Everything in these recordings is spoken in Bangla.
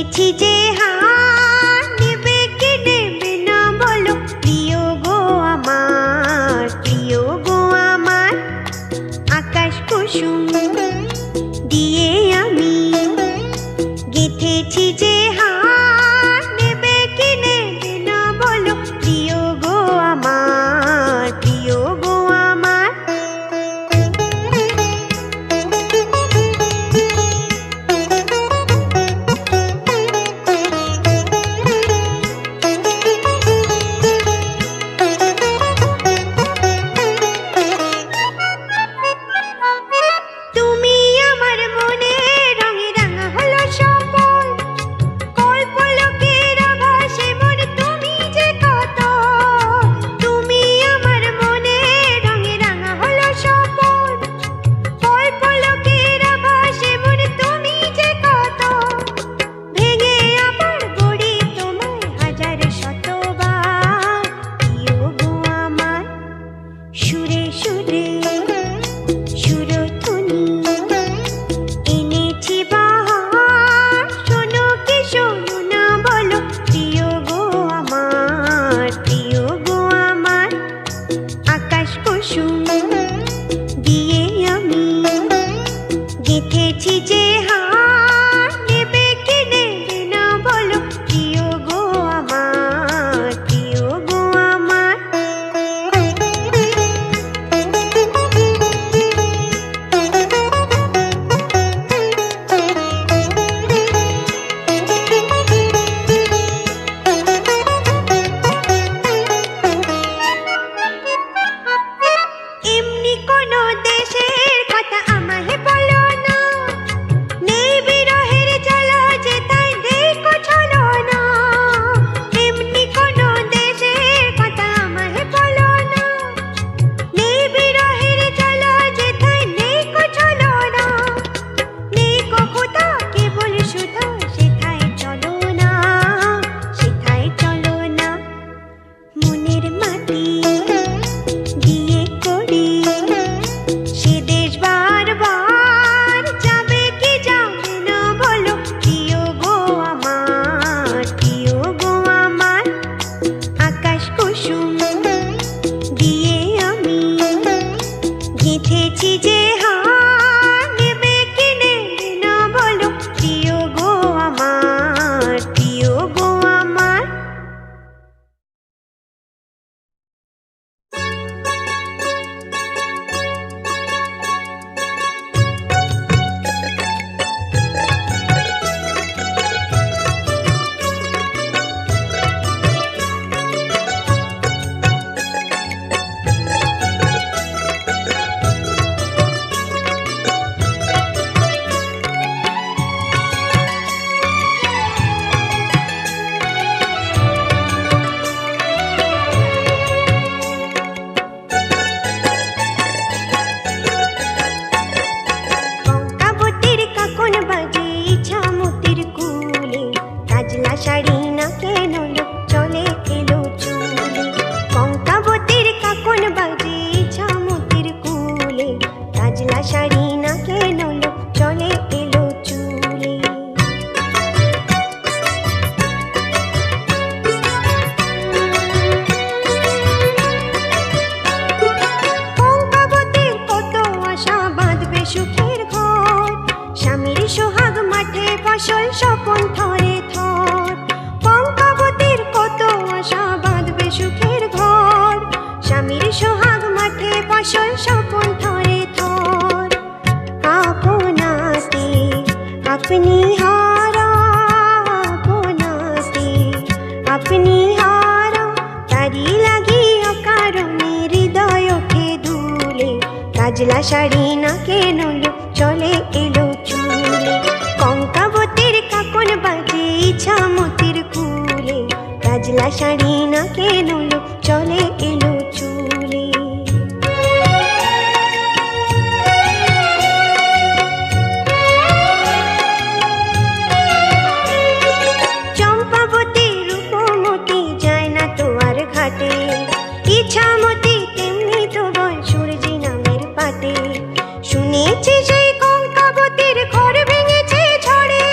গেথেছি যে হার, নেবে কি নেবে না বলো প্রিয় গো আমার, প্রিয় গো আমার। আকাশ কুসুম দিয়ে আমি গেথেছি যে হার, নেবে কি নেবে না বলো প্রিয় গো আমার, প্রিয় গো আমার। তুমি আমার মনে রঙে রাঙা হলো সপন, কল্পলোকের আভাসে মন তুমি যে কত। তুমি আমার মনে রঙে রাঙা হলো সপন, কল্পলোকের আভাসে মন তুমি যে কত। ভেঙে আবার গড়ি তোমায় হাজার শতবার, প্রিয় গো আমার। সুরে সুরে সুরধ্বনি এনেছি বাহার, শোনো কি শোনো না বলো প্রিয় গো আমার, প্রিয় গো আমার। আকাশ কুসুম দিয়ে আমি গেথেছি যে হার, নেবে কি নেবে না বলো প্রিয় গো আমার, প্রিয় গো আমার। এমনি কোনো দেশের কথা আমায় বলো না, নেই বিরহের জ্বালা যে তাই দেখো ছলো না। এমনি কোনো দেশের কথা আমায় বলো না, নেই বিরহের জ্বালা যে তাই দেখো ছলো না। নেই কোথা কেবল শুধু সেথায় চলো না, সেথায় চলো না। মনের মাটি দিয়ে করি সে দেশ বারবার, যাবে কি যাবে না বলো প্রিয় গো আমার, প্রিয় গো আমার। আকাশ কুসুম দিয়ে আমি গেথেছি যে হার, নেবে কি নেবে না বলো প্রিয় গো আমার, প্রিয় গো আমার। কঙ্কাবতীর কাকন বাজে ইছামতির কুলে, কাজলা শাড়ি না কেন লোক চলে এলো চুলে। কঙ্কাবতীর কাকন বাজে ইছামতির কুলে, কাজলা শাড়ি না কেন লোক চলে এলো চুলে। কঙ্কাবতীর কত আশা বাঁধবে সুখের ঘর, স্বামীর সোহাগ মাঠে ফসল স্বপন থরে থর। কঙ্কাবতীর কত আশা বাঁধবে সুখের ঘর, স্বামীর সোহাগ মাঠে ফসল স্বপন থরে থর। আপনাতে আপনি হারা, আপনাতে আপনি হারা, তারি লাগি অকারণে হৃদয় ওঠে দুলে। কাজলা শাড়ি না কেন লোক চলে এলো চুলে। কঙ্কাবতীর কাকন বাজে ইছামতির কুলে, কাজলা শাড়ি না কেন লোক চলে এলো চুলে। চম্পাবতী রূপমতি যায় না তো আর ঘাটে, ইছামতি তেমনি তো বল সূর্যি নামের পাটে। শুনেছি সেই কঙ্কাবতীর ঘর ভেঙেছে ঝড়ে,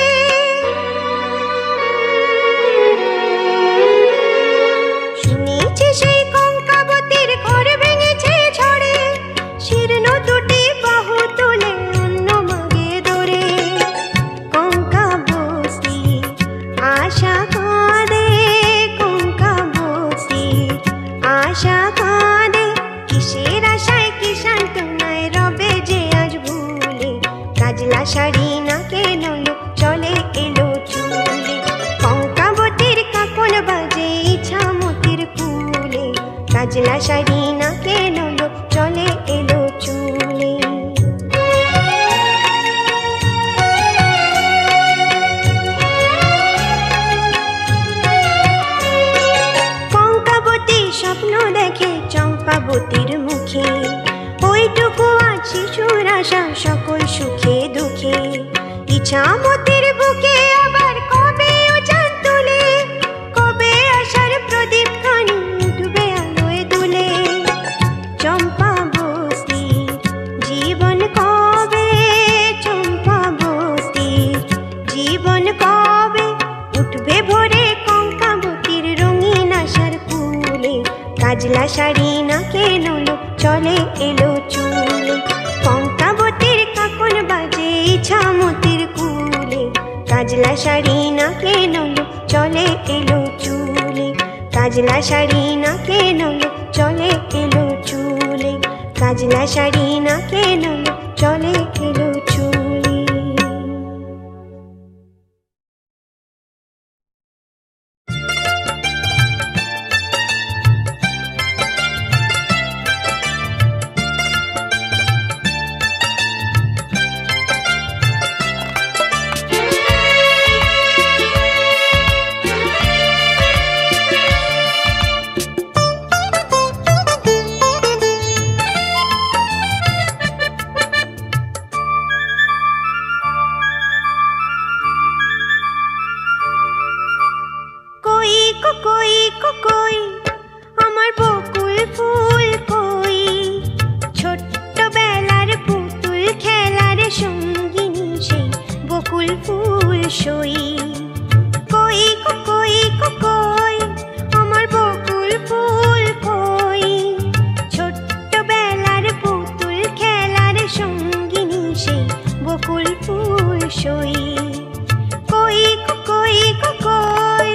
কাজলা শাড়ি নাকে নলো চলে এলো চুলে। কঙ্কাবতী স্বপ্ন দেখে চম্পাবতীর মুখে, ওইটুকু আজ শিশুর আশা সকল সুখে দুঃখে। ইছামতির বুকে আবার কবে উজান তুলে, কবে আশার প্রদীপ খানি উঠবে আলোয় দুলে। চম্পা বস্তির জীবন কবে, চম্পা বস্তির জীবন কবে উঠবে ভোরে কঙ্কাবতীর রঙিন আশার কুলে। কাজলা শাড়ি নাকে নলো চলে এলো চুলে, কঙ্কাবতীর কাকন বাজে ইছামতির কুলে। কাজলা শাড়ি নাকে নলো চলে এলো চুলে, কাজলা শাড়ি নাকে নলো চলে এলো চুলে, কাজলা শাড়ি নাকে নলো চলে এলো চুলে। আমার বকুল ফুল কই, ছোট্টবেলার পুতুল খেলার সঙ্গিনী সেই বকুল ফুল সই। কই কই কই আমার বকুল ফুল কই, ছোট্টবেলার পুতুল খেলার সঙ্গিনী সেই বকুল ফুল সই। কই কই কই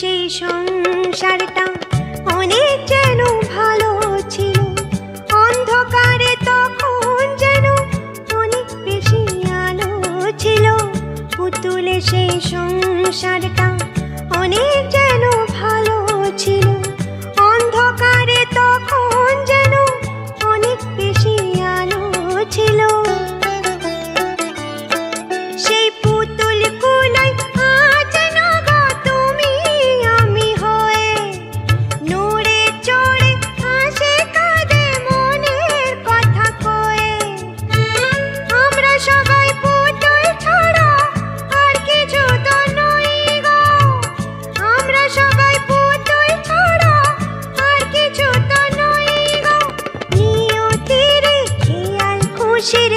সেই সংসারটা অনেক যেন ভালো ছিল, অন্ধকারে তখন যেন অনেক বেশি আলো ছিল। পুতুলে সেই সংসারটা অনেক যেন ভালো ছিল, অন্ধকারে তখন যেন অনেক বেশি আলো ছিল। সেই পুতুল গুলোই আজ নগো তুমি আমি হয়ে, নড়ে চড়ে হাসে কাঁদে মনের কথা কয়ে। আমরা সবাই পুতুল ছাড়া আর কিছু তো নই গো, আমরা সবাই পুতুল ছাড়া আর কিছু তো নই গো। নিয়তির খেয়াল খুশির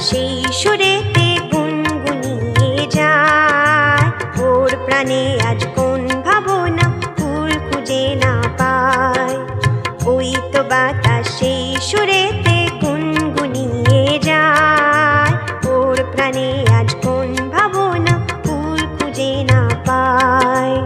সেই সুরেতে গুনগুনিয়ে যায়, ওর প্রাণে আজ কোন ভাবনা ফুল খুঁজে না পায়। ওই তো বাতাস সেই সুরেতে গুনগুনিয়ে যায়, ওর প্রাণে আজ কোন ভাবনা ফুল খুঁজে না পায়।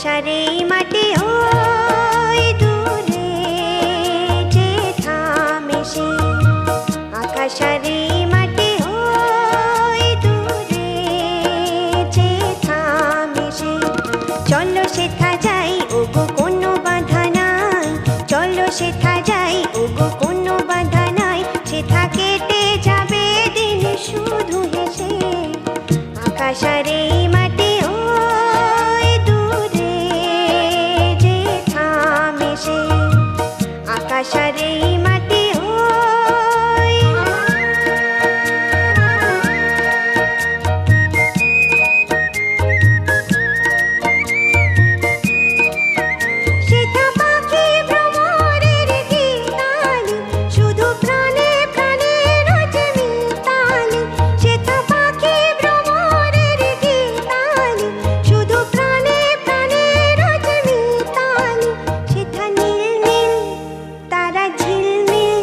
আকাশার এই মাটি ওই দূরে যে থামে সে, আকাশার এই মাটি ওই দূরে যে থামে সে। চলো সেথা যাই ওগো কোনো বাধা নাই, চলো সেথা যাই ওগো কোনো বাধা নাই, সেথা কেটে যাবে দিন শুধু হেসে। আকাশার এই মাটি ওই দূরে যে থামে সে, আকাশার এই মাটি ওই। সেথা পাখি ভ্রমরের গীতালি, শুধু প্রাণে প্রাণে রোজ মিতালি। সেথা পাখি ভ্রমরের গীতালি, শুধু প্রাণে প্রাণে রোজ মিতালি। সেথা নীল নীল তারা ঝিলমিল,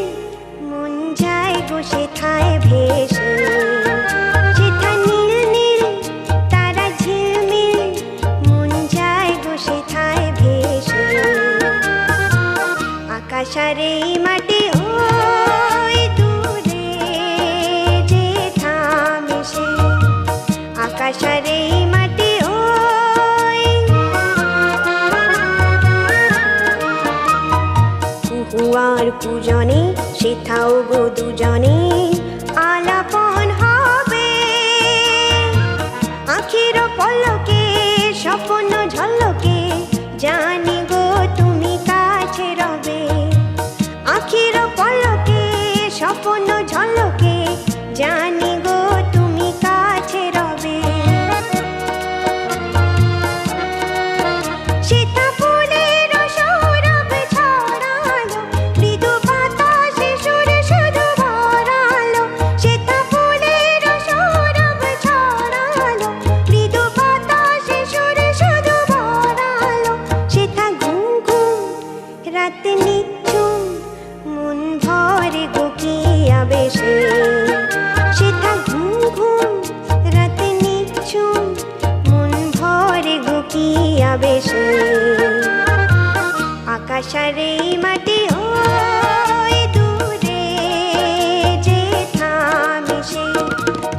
মন যায় গো সেথায় ভেসে। সেথা নীল নীল তারা ঝিলমিল, মন যায় গো সেথায় ভেসে। আকাশার এই মাটি ওই দূরে যে থামে সে, আকাশার এই মাটি ওই। কুহু আর কুজনে সেথাও গো দুজনে আলাপন হবে। আখির পলকে স্বপ্ন ঝলকে, জানি গো তুমি কাছে রবে। আখির পলকে স্বপ্ন ঝলকে, জানি গো তুমি কাছে রবে। সেথা ফুলের সৌরভ ছড়ালো, মৃদু বাতাসে সুর শুধু ভরালো। সেথা ফুলের সৌরভ ছড়ালো, মৃদু বাতাসে সুর শুধু ভরালো। সেথা ঘুম ঘুম রাত নিঝুম, মন ভরে গো কি আবেশে। সেথা ঘুম ঘুম রাত নিঝুম, মন ভরে গো কি আবেশে। আকাশার এই মাটি ওই দূরে যে থামে সে।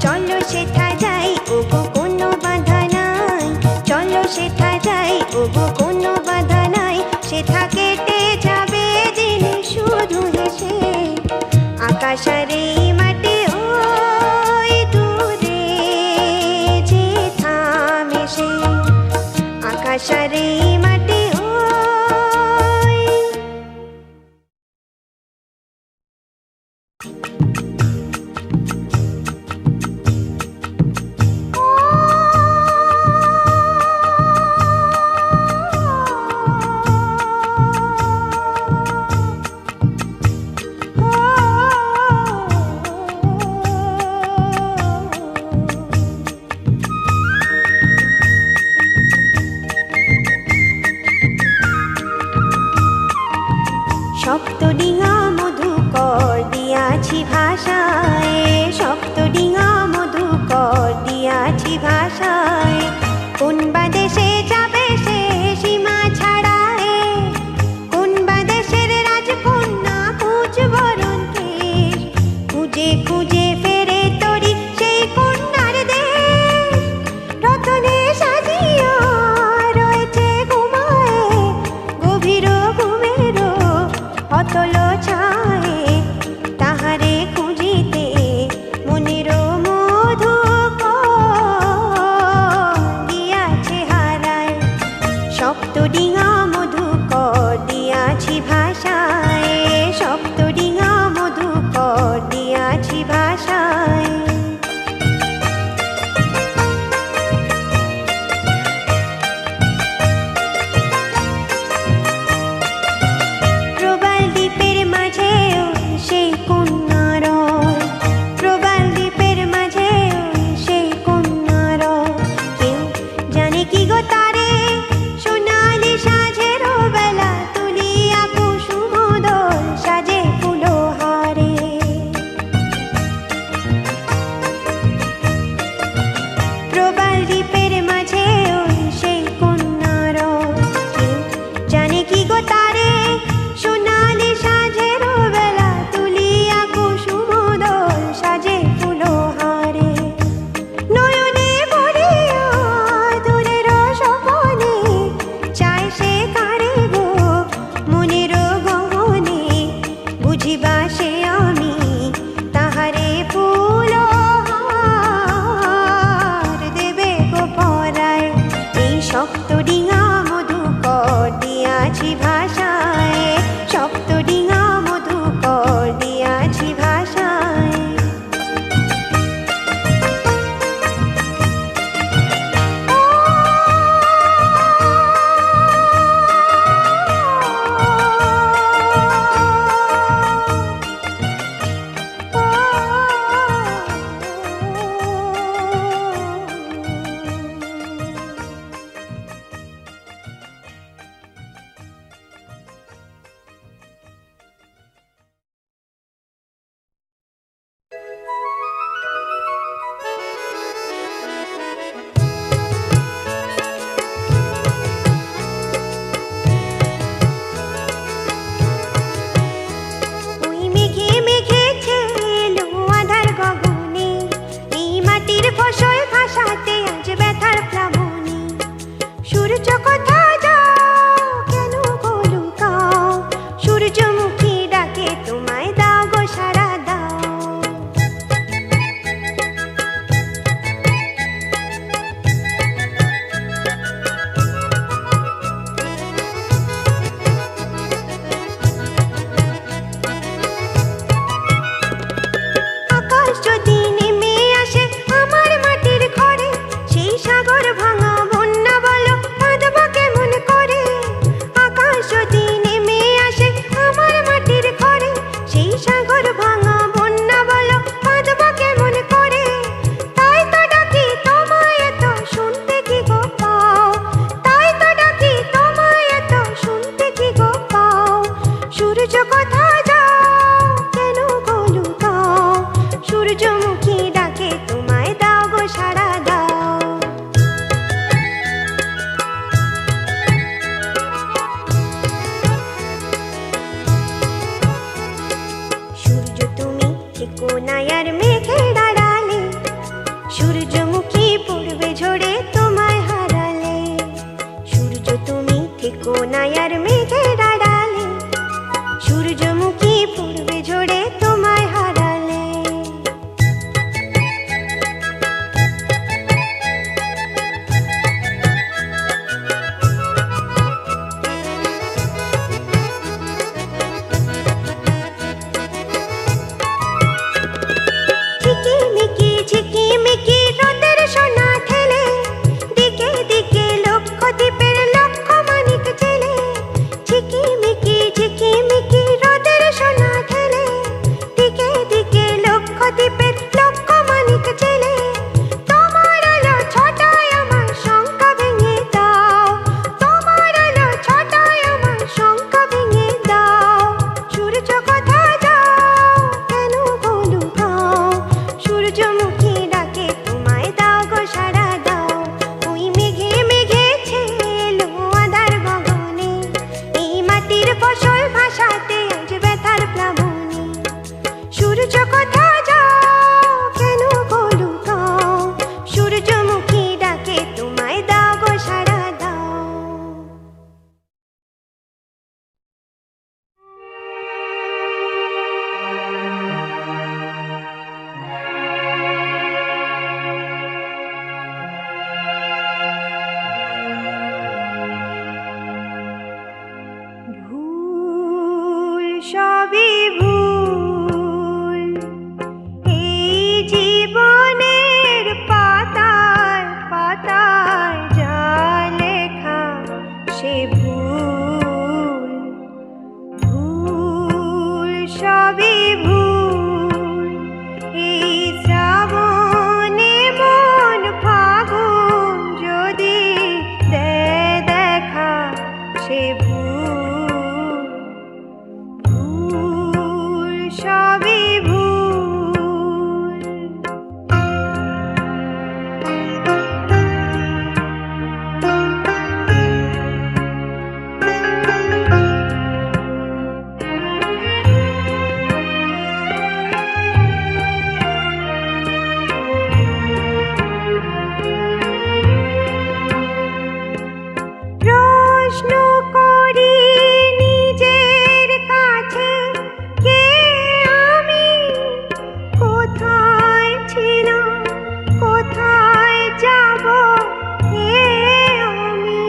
চলো সেথা যাই ওগো কোনো বাধা নাই, চলো সেথা যাই ওগো কোনো বাধা নাই, সেথা কেটে যাবে দিন শুধু হেসে। আকাশার এই মাটি ওই দূরে যে থামে সে, আকাশার এই মাটি ওই। সপ্তডিঙা মধুকর দিয়াছি ভাষায়, সপ্তডিঙা মধুকর দিয়াছি ভাষায়। কোন বা দেশে যাবে সে সীমা ছাড়ায়, কোন বা দেশের রাজকন্যা কুচবরণ কেশ। খুঁজে খুঁজে ফেরে তরি সেই কন্যার দেশ, রতনে সাজিয়া রয়েছে ঘুমায়, গভীর ঘুমের অতল ছায়ে। তাহারে খুঁজিতে মনের মধুকর দিয়াছে কোনায় আর মেঘের আড়ালে, সূর্যমুখী পড়বে ঝরে তোমায় হারালে। সূর্য তুমি থেকো না আর মেঘের আড়ালে, সূর্যমুখী পড়বে ঝরে তোমায় হারালে। ঝিকিমিকি ঝিকিমিকি রোদের সোনা ঠেলে, দিকে দিকে লক্ষ্য দ্বীপের লক্ষ মানিক জেলে। ঝিকিমিকি ঝিকিমিকি রোদের সোনা ঠেলে, দিকে দিকে লক্ষ্য দ্বীপের লক্ষ মানিক জেলে। তোমার আলো ছটায় আমার শঙ্কা ভেঙে দাও, তোমার আলো ছটায় আমার শঙ্কা ভেঙে দাও। সূর্য কোথায় যাও, কেন বলো গাও, সূর্যমুখী ডাকে তোমায় দাও গো সাড়া দাও। ওই মেঘে মেঘে ছেলো আধার গগনে, এই মাটির ফসল ভাসাতে আজ ব্যথার প্লাবনে। সূর্য কোথায় যাও, কেন বলো গাও, সূর্যমুখী ডাকে তোমায় দাও গো সাড়া দাও। ভুল সবই ভুল, এই জীবনের পাতায় পাতায় যা লেখা সে ভুল। ভুল সবই ভুল, এই শ্রাবণে মন ফাগুন যদি দেয় দেখা সে ভুল। ভুল সবই ভুল। প্রশ্ন করি নিজের কাছে, কে আমি, কোথায় ছিলাম, কোথায় যাব হে আমি।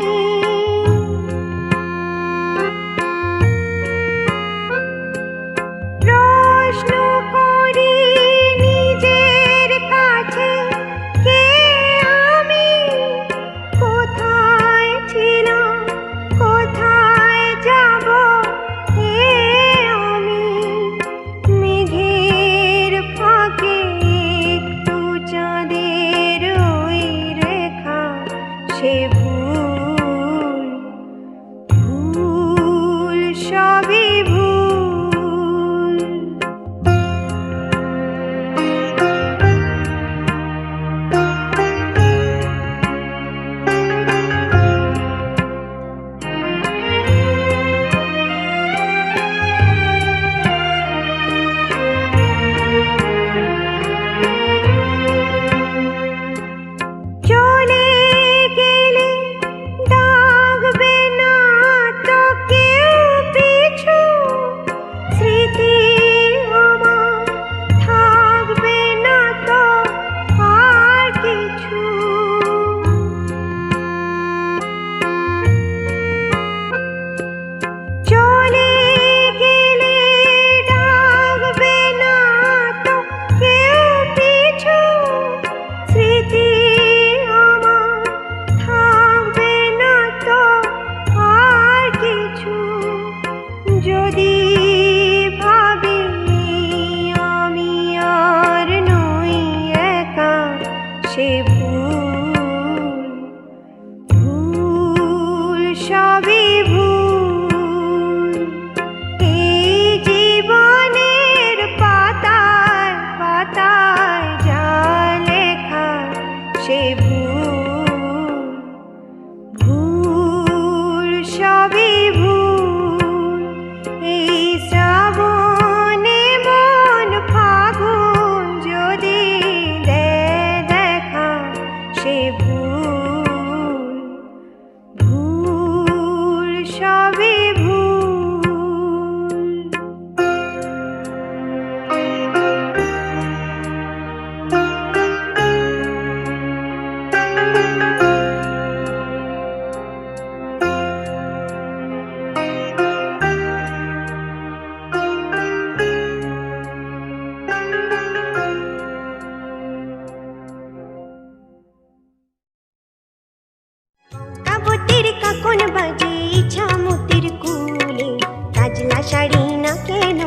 প্রশ্ন করি নিজের কাছে, কে আমি, কোথায় ছিলাম, কোথায় যাব হে আমি। মেঘের ফাঁকে একটু চাঁদের ওই রেখা সে ভুল। ভুল সবই ভুল। চলে গেলে কাকন বাজে ইছামতির কুলে, কাজলা শাড়ি না কেন